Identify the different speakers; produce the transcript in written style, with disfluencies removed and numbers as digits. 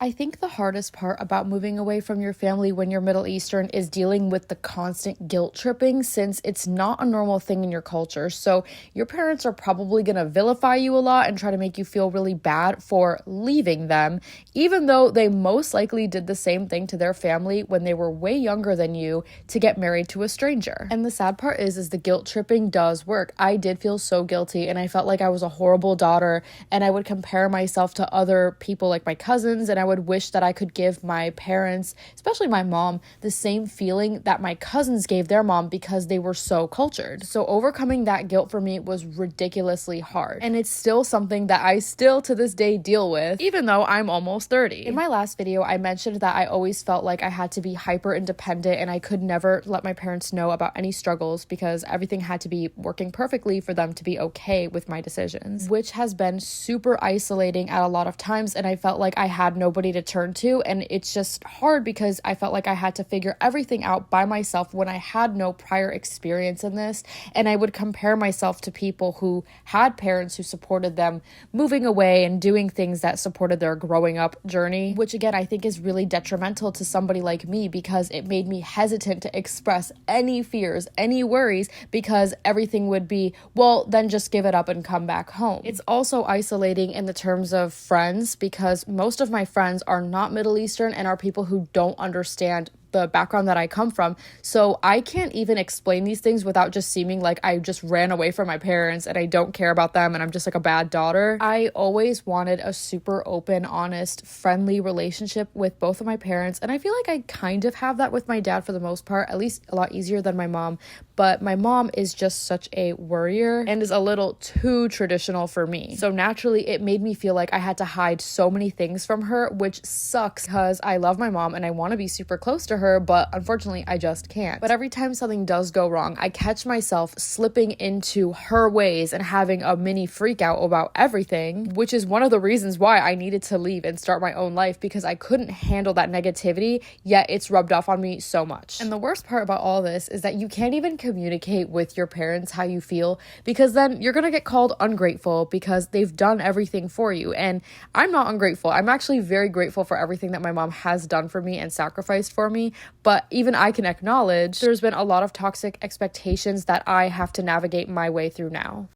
Speaker 1: I think the hardest part about moving away from your family when you're Middle Eastern is dealing with the constant guilt tripping since it's not a normal thing in your culture. So your parents are probably going to vilify you a lot and try to make you feel really bad for leaving them, even though they most likely did the same thing to their family when they were way younger than you to get married to a stranger. And the sad part is the guilt tripping does work. I did feel so guilty and I felt like I was a horrible daughter, and I would compare myself to other people like my cousins, and I would wish that I could give my parents, especially my mom, the same feeling that my cousins gave their mom because they were so cultured. So overcoming that guilt for me was ridiculously hard. And it's still something that I still to this day deal with, even though I'm almost 30. In my last video, I mentioned that I always felt like I had to be hyper independent and I could never let my parents know about any struggles because everything had to be working perfectly for them to be okay with my decisions, which has been super isolating at a lot of times. And I felt like I had nobody to turn to, and it's just hard because I felt like I had to figure everything out by myself when I had no prior experience in this. And I would compare myself to people who had parents who supported them moving away and doing things that supported their growing up journey, which again I think is really detrimental to somebody like me because it made me hesitant to express any fears, any worries, because everything would be, well, then just give it up and come back home. It's also isolating in the terms of friends because most of my friends are not Middle Eastern and are people who don't understand the background that I come from. So I can't even explain these things without just seeming like I just ran away from my parents and I don't care about them and I'm just like a bad daughter. I always wanted a super open, honest, friendly relationship with both of my parents, and I feel like I kind of have that with my dad for the most part, at least a lot easier than my mom. But my mom is just such a worrier and is a little too traditional for me. So naturally, it made me feel like I had to hide so many things from her, which sucks because I love my mom and I want to be super close to her, but unfortunately I just can't. But every time something does go wrong, I catch myself slipping into her ways and having a mini freak out about everything, which is one of the reasons why I needed to leave and start my own life, because I couldn't handle that negativity, yet it's rubbed off on me so much. And the worst part about all this is that you can't even communicate with your parents how you feel, because then you're gonna get called ungrateful because they've done everything for you. And I'm not ungrateful. I'm actually very grateful for everything that my mom has done for me and sacrificed for me. But even I can acknowledge there's been a lot of toxic expectations that I have to navigate my way through now.